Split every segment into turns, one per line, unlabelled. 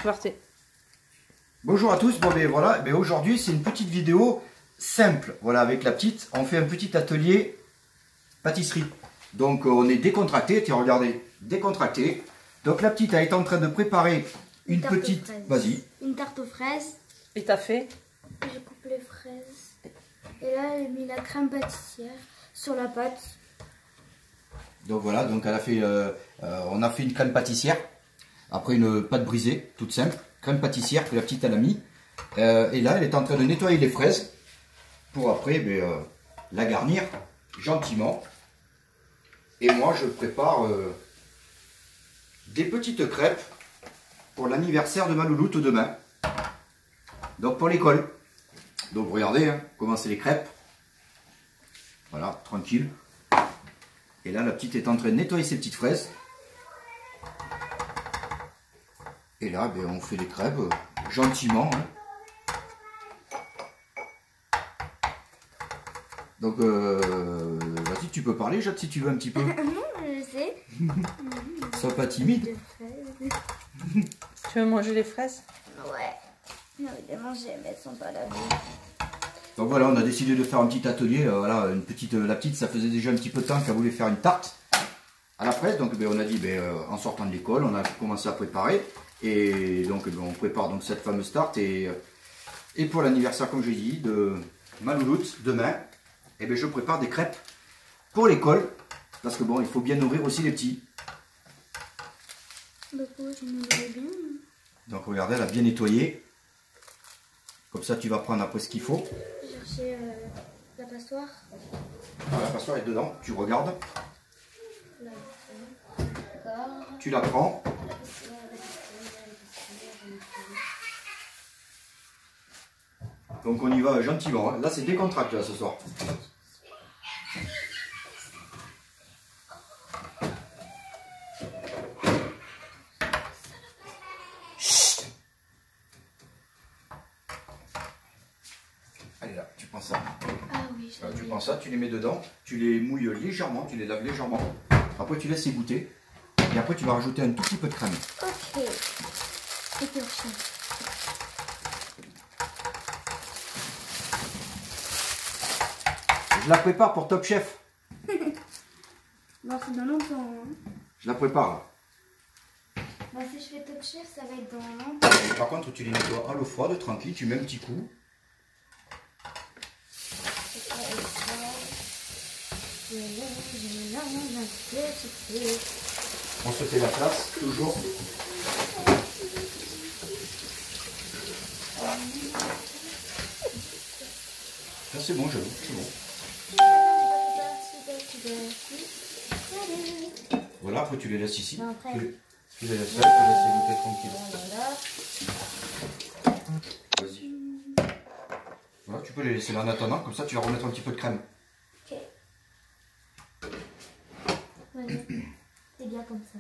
Partez.
Bonjour à tous, bon ben voilà, ben aujourd'hui c'est une petite vidéo simple, voilà, avec la petite, on fait un petit atelier pâtisserie. Donc on est décontracté, tiens regardez, décontracté. Donc la petite elle est en train de préparer une petite, vas-y.
Une tarte aux fraises.
Et t'as fait?
Je coupe les fraises. Et là elle a mis la crème pâtissière sur la pâte.
Donc voilà, donc elle a fait, on a fait une crème pâtissière, après une pâte brisée, toute simple, crème pâtissière que la petite elle a mis. Et là elle est en train de nettoyer les fraises pour après la garnir gentiment. Et moi je prépare des petites crêpes pour l'anniversaire de ma louloute demain. Donc pour l'école. Donc regardez, hein, comment c'est les crêpes. Voilà, tranquille. Et là la petite est en train de nettoyer ses petites fraises. Et là ben, on fait les crêpes gentiment. Hein. Donc vas-y, tu peux parler Jade si tu veux un petit peu.
Non, je sais.
Sois pas timide.
Tu veux manger les fraises?
Ouais. J'ai envie de les manger, mais elles sont pas lavées.
Donc voilà, on a décidé de faire un petit atelier. Voilà, la petite, ça faisait déjà un petit peu de temps qu'elle voulait faire une tarte à la fraise. Donc on a dit, en sortant de l'école, on a commencé à préparer. Et donc on prépare donc cette fameuse tarte. Et pour l'anniversaire, comme j'ai dit, de ma louloute, demain, je prépare des crêpes pour l'école. Parce que bon, il faut bien nourrir aussi les petits.
Bah quoi, je nourris bien.
Donc regardez, elle a bien nettoyé. Comme ça, tu vas prendre après ce qu'il faut.
Chercher la passoire.
Ah, la passoire est dedans, tu regardes.
Là, d'accord.
Tu la prends. Donc on y va gentiment. Hein. Là, c'est décontracté là, ce soir. Allez là, tu prends ça.
Ah oui, je
Tu prends ça, tu les mets dedans, tu les mouilles légèrement, tu les laves légèrement. Après tu laisses égoutter. Et après tu vas rajouter un tout petit peu de crème.
Ok. C'était au chien.
Je la prépare pour Top Chef.
Bon, c'est dans longtemps. Hein.
Je la prépare là.
Bah, si je fais Top Chef, ça va être dans longtemps.
Par contre tu les nettoies à l'eau froide, tranquille, tu mets un petit coup. On se fait la place, toujours. Ça c'est bon, j'avoue, c'est bon. Voilà, après tu les laisses ici. Tu les laisses là, tu les laisses égoutter tranquille. Vas-y. Voilà, tu peux les laisser là en attendant, comme ça tu vas remettre un petit peu de crème.
Ok. Voilà. C'est bien comme ça.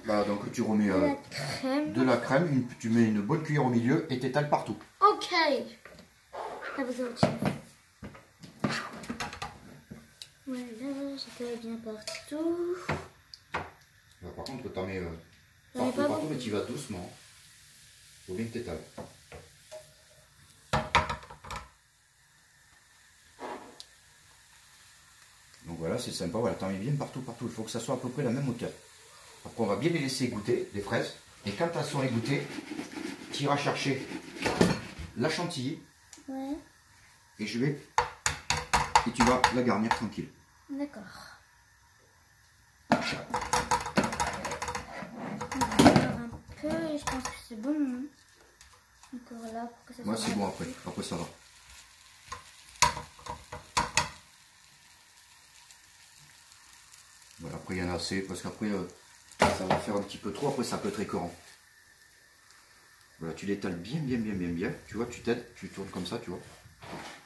Bah, donc tu remets de la crème, tu mets une bonne cuillère au milieu et t'étales partout.
Ok. Ça vous autre chose. Voilà, j'étais bien partout.
Là, par contre, t'en mets
J'en ai
partout,
pas
partout,
beaucoup.
mais tu vas doucement. Faut bien que t'étales. Donc voilà, c'est sympa, voilà, t'en mets bien partout, partout. Il faut que ça soit à peu près la même hauteur. Après, on va bien les laisser égoutter, les fraises. Et quand elles sont égouttées, tu iras chercher la chantilly.
Ouais.
Et et tu vas la garnir tranquille.
D'accord. On va faire un peu et je pense que c'est bon. Hein. Encore là pour que ça
Moi,
soit
c'est
bien.
bon après. Après, ça va. Voilà, après, il y en a assez. Parce qu'après, ça va faire un petit peu trop. Après, ça peut être écœurant. Voilà, tu l'étales bien, bien, bien, bien, bien. Tu vois, tu t'aides, tu tournes comme ça, tu vois.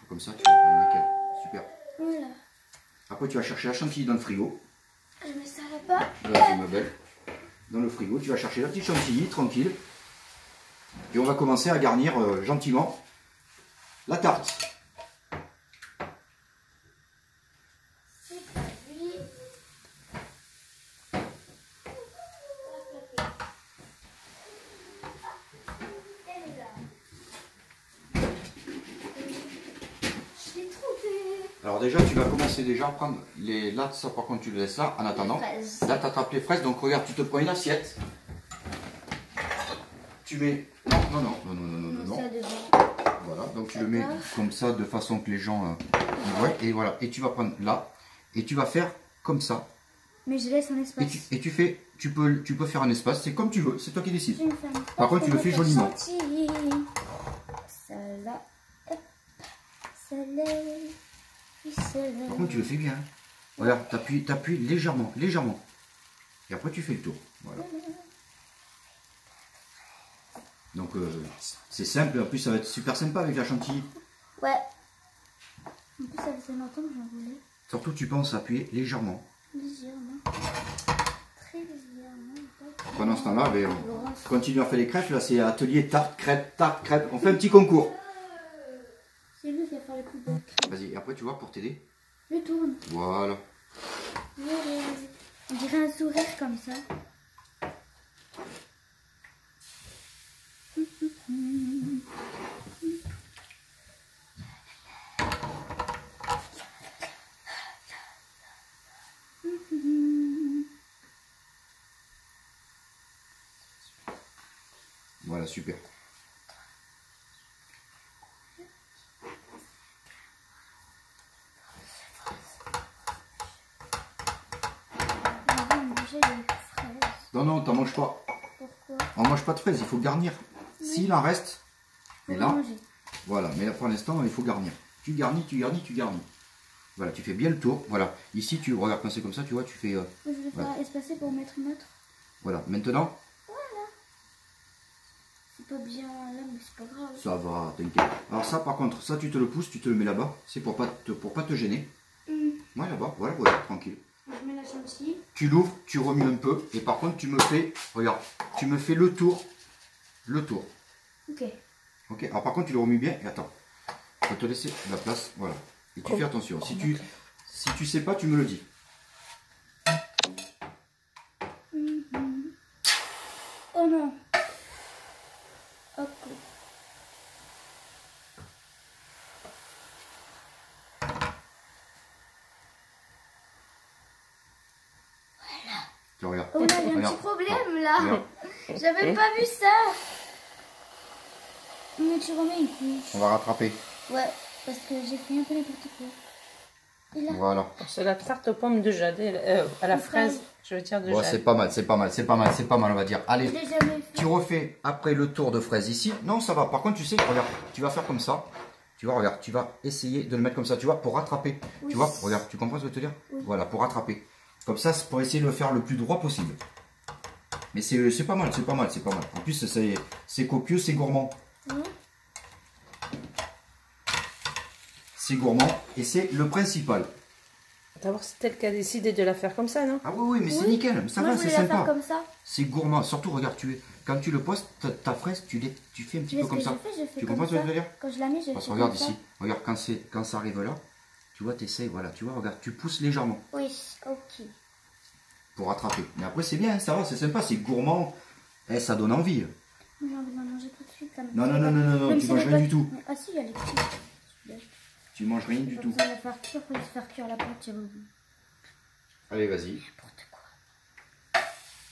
Comme ça, tu vois. Nickel. Super.
Voilà.
Après, tu vas chercher la chantilly dans le frigo.
Je mets ça là-bas.
Voilà, ma belle. Dans le frigo, tu vas chercher la petite chantilly, tranquille. Et on va commencer à garnir gentiment la tarte.
C'est parti.
Alors déjà, tu vas commencer déjà à prendre les... Là, ça par contre, tu le laisses là, en attendant. Là, tu attrapes les fraises, donc regarde, tu te prends une assiette. Tu mets... Non. Voilà, donc tu le mets comme ça, de façon que les gens y voient. Et voilà, et tu vas prendre là, et tu vas faire comme ça.
Mais je laisse un espace.
Et tu fais... Tu peux faire un espace, c'est comme tu veux, c'est toi qui décides. Par contre, tu le fais joliment.
Ça là, hop, ça là.
Par contre, tu le fais bien. Regarde, t'appuies légèrement. Et après, tu fais le tour. Voilà. Donc, c'est simple. En plus, ça va être super sympa avec la chantilly.
Ouais. En plus, ça faisait longtemps que j'en voulais.
Surtout, tu penses appuyer légèrement.
Légèrement. Très légèrement.
Pendant ce temps-là, on continue à faire les crêpes. Là, c'est atelier tarte, crêpes. On fait un petit concours.
C'est lui qui va faire les plus belles crêpes.
Vas-y, après, tu vois, pour t'aider.
Je tourne.
Voilà.
On dirait un sourire comme ça.
Voilà, super. Non, t'en manges pas.
Pourquoi?
On mange pas de fraises, il faut garnir. S'il en reste, mais là, voilà, mais là pour l'instant, il faut garnir. Tu garnis. Voilà, tu fais bien le tour. Voilà, ici, tu regardes quand c'est comme ça, tu vois, tu fais.
Je vais faire espacer pour mettre une autre.
Voilà, maintenant.
Voilà. C'est pas bien là, mais c'est pas grave.
Ça va, t'inquiète. Alors ça, par contre, ça, tu te le pousses, tu te le mets là-bas. C'est pour pas te gêner. Ouais, là-bas, voilà, tranquille.
Je mets la chantilly.
Tu l'ouvres, tu remues un peu, et par contre, tu me fais, regarde, tu me fais le tour.
Ok.
Ok, alors par contre, tu le remues bien, et attends. Je vais te laisser la place, voilà. Et tu fais attention. Si tu sais pas, tu me le dis.
Oh non. Hop.
Tu regardes.
Oh là, il y a un petit problème là.
Regarde.
J'avais pas vu ça. Mais tu remets une couche.
On va rattraper.
Ouais, parce que j'ai fait un peu n'importe quoi. Et là,
Voilà.
C'est la tarte aux pommes de Jade, à la fraise, je veux dire de
Bon,
Jade.
c'est pas mal, on va dire. Allez,
je l'ai jamais fait.
tu refais après le tour de fraise ici. Non, ça va. Par contre, tu sais, regarde, tu vas faire comme ça. Tu vois, regarde, tu vas essayer de le mettre comme ça, tu vois, pour rattraper.
Oui.
Tu vois, regarde, tu comprends ce que je veux te dire?
Oui.
Voilà, pour rattraper. Comme ça, c'est pour essayer de le faire le plus droit possible. Mais c'est pas mal. En plus, c'est copieux, c'est gourmand. C'est gourmand et c'est le principal.
D'abord, c'est elle qui a décidé de la faire comme ça, non?
Ah oui, mais c'est nickel, ça va, c'est
je voulais la faire
sympa.
comme ça.
C'est gourmand, surtout regarde, quand tu le postes, ta fraise, tu fais un petit peu comme ça. Tu comprends ce que je veux dire?
Quand je la mets, je fais
Parce que
comme
regarde
ça.
ici, regarde quand ça arrive là, tu vois, t'essayes, voilà, tu vois, regarde, tu pousses légèrement
Oui, ok.
pour rattraper. Mais après, c'est bien, ça va, c'est sympa, c'est gourmand, et ça donne envie.
Mais j'ai envie d'en manger tout de suite. Quand même.
Non, tu manges rien du tout.
Ah si, il y a les petits.
Tu manges rien du
Pas
tout.
besoin de la faire cuire, faut juste faire cuire la pâte.
Allez, vas-y.
N'importe quoi.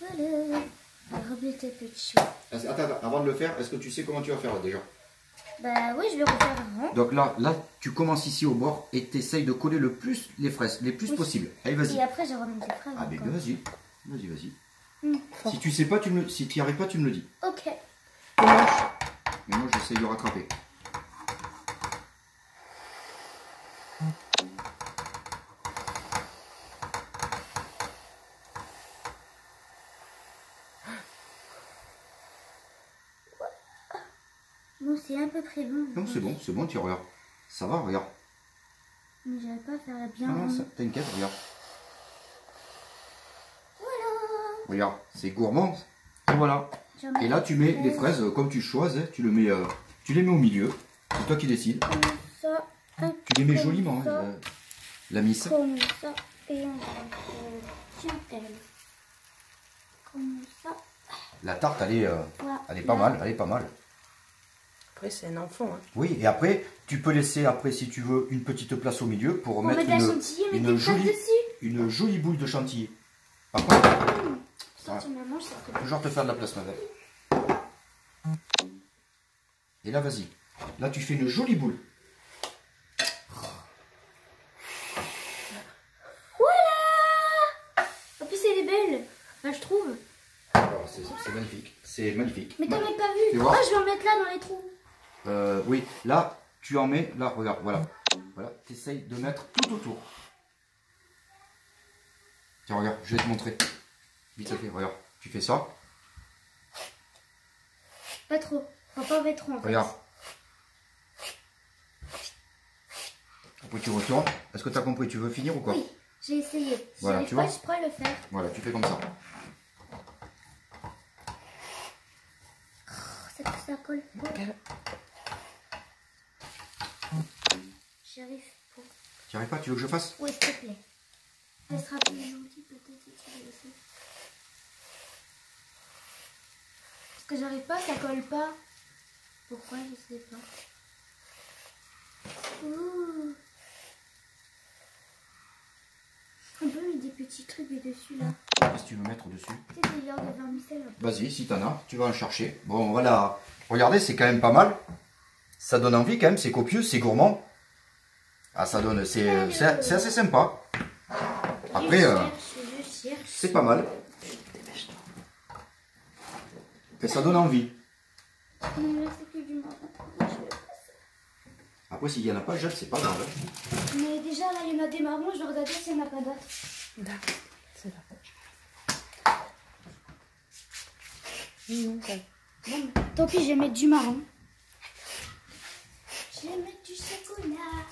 Voilà. Reblé tes petits choux.
Attends, avant de le faire, est-ce que tu sais comment tu vas faire déjà?
Bah oui, je vais refaire avant.
Donc là, tu commences ici au bord et tu essayes de coller le plus les fraises, les plus possible. Allez, vas-y.
Et après, je remets des fraises.
Ah, mais
encore.
vas-y. Si tu sais pas, si tu n'y arrives pas, tu me le dis.
Ok.
Mais moi, j'essaye de rattraper.
Bon, c'est un peu près bon.
Non, c'est bon, tu regardes. Ça va, regarde.
Mais j'arrive pas à faire la bien.
Non, t'inquiète, regarde.
Voilà.
Regarde, c'est gourmand. Et voilà. Et là, tu mets les fraises comme tu choisis. Tu les mets au milieu. C'est toi qui décides.
Comme ça.
Tu les mets joliment, hein, la miss.
Comme ça. Et on va tiens elle. Comme ça.
La tarte, elle est pas mal.
Après, c'est un enfant. Hein.
Oui, et après, tu peux laisser, après, si tu veux, une petite place au milieu pour
On
mettre
met de la chantilly, on met des pâtes dessus.
une jolie boule de chantilly. Par contre,
Sortir ma manche, ça fait
toujours te faire de la place avec. Et là, vas-y. Là, tu fais une jolie boule.
Voilà. En plus, elle est belle. Là, je trouve.
C'est magnifique. C'est magnifique.
Mais t'as
Voilà.
même pas
Tu
vu.
vois
Ah, je vais en mettre là dans les trous.
Oui, là, tu en mets, là, regarde, voilà. Voilà, tu essayes de mettre tout autour. Tiens, regarde, je vais te montrer. Vite fait, regarde. Tu fais ça.
Pas trop. Faut pas mettre trop en fait.
Regarde. Après, tu retournes. Est-ce que tu as compris? Tu veux finir ou quoi?
Oui, j'ai essayé. Si
Voilà,
j'arrive
tu
pas,
vois.
je pourrais le faire.
Voilà, tu fais comme ça.
Oh, ça colle pas. J'y arrive pas.
Tu n'y arrives pas? Tu veux que je fasse?
Oui, s'il te plaît. Elle sera plus gentille peut-être si tu veux aussi. Parce que j'arrive pas, ça colle pas. Pourquoi, je sais pas. Ouh. On peut mettre des petits trucs dessus là.
Qu'est-ce que tu veux mettre dessus?
Tu sais, des leurs de vermicelle.
Vas-y, si t'en as, tu vas en chercher. Bon, voilà. Regardez, c'est quand même pas mal. Ça donne envie quand même, c'est copieux, c'est gourmand. Ah, ça donne, c'est assez sympa. Après,
Je cherche.
c'est pas mal. Et ça donne envie.
Non, là, c'est que du marron. Je vais pas ça.
Après, s'il n'y en a pas, jette, c'est pas grave.
Mais déjà, là, il y en a des marrons. Je vais regarder s'il n'y en a pas d'autres.
D'accord. C'est là. Non, ça-
Bon, tant pis, je vais mettre du marron. Je vais mettre du chocolat.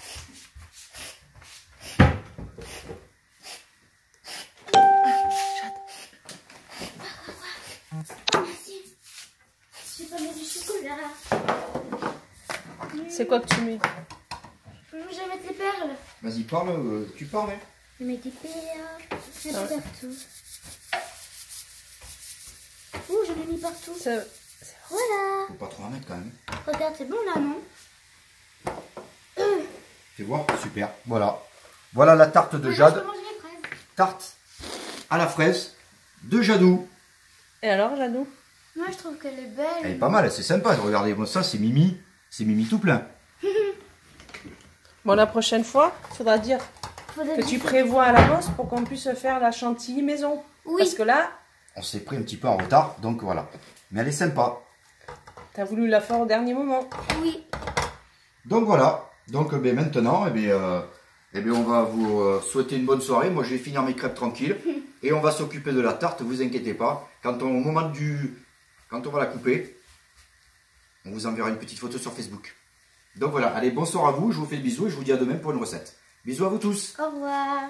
Oh, merci. Je vais pas mettre du chocolat.
C'est quoi que tu mets?
Je vais mettre les perles.
Vas-y, parle, tu parles. Hein.
Je vais mettre des perles. Je vais mettre partout. Ouh, j'en ai mis partout.
Ça-
Voilà.
Faut pas trop en mettre quand même.
Regarde, c'est bon là, non?
Tu vois? Super. Voilà. Voilà la tarte de
Je
Jade.
peux manger les fraises.
Tarte à la fraise de Jadou.
Et alors, Jadou?
Moi, je trouve qu'elle est belle.
Elle est pas mal, c'est sympa. Regardez, moi, ça, c'est Mimi. C'est Mimi tout plein.
Bon, la prochaine fois, il faudra dire
Faudrait
que tu prévois à l'avance pour qu'on puisse faire la chantilly maison.
Oui.
Parce que là,
On s'est pris un petit peu en retard, donc voilà. Mais elle est sympa.
tu as voulu la faire au dernier moment.
Oui.
Donc voilà. Donc ben, maintenant, on va vous souhaiter une bonne soirée. Moi, je vais finir mes crêpes tranquilles. Et on va s'occuper de la tarte, vous inquiétez pas. Quand on va la couper, on vous enverra une petite photo sur Facebook. Donc voilà, allez, bonsoir à vous, je vous fais des bisous et je vous dis à demain pour une recette. Bisous à vous tous.
Au revoir.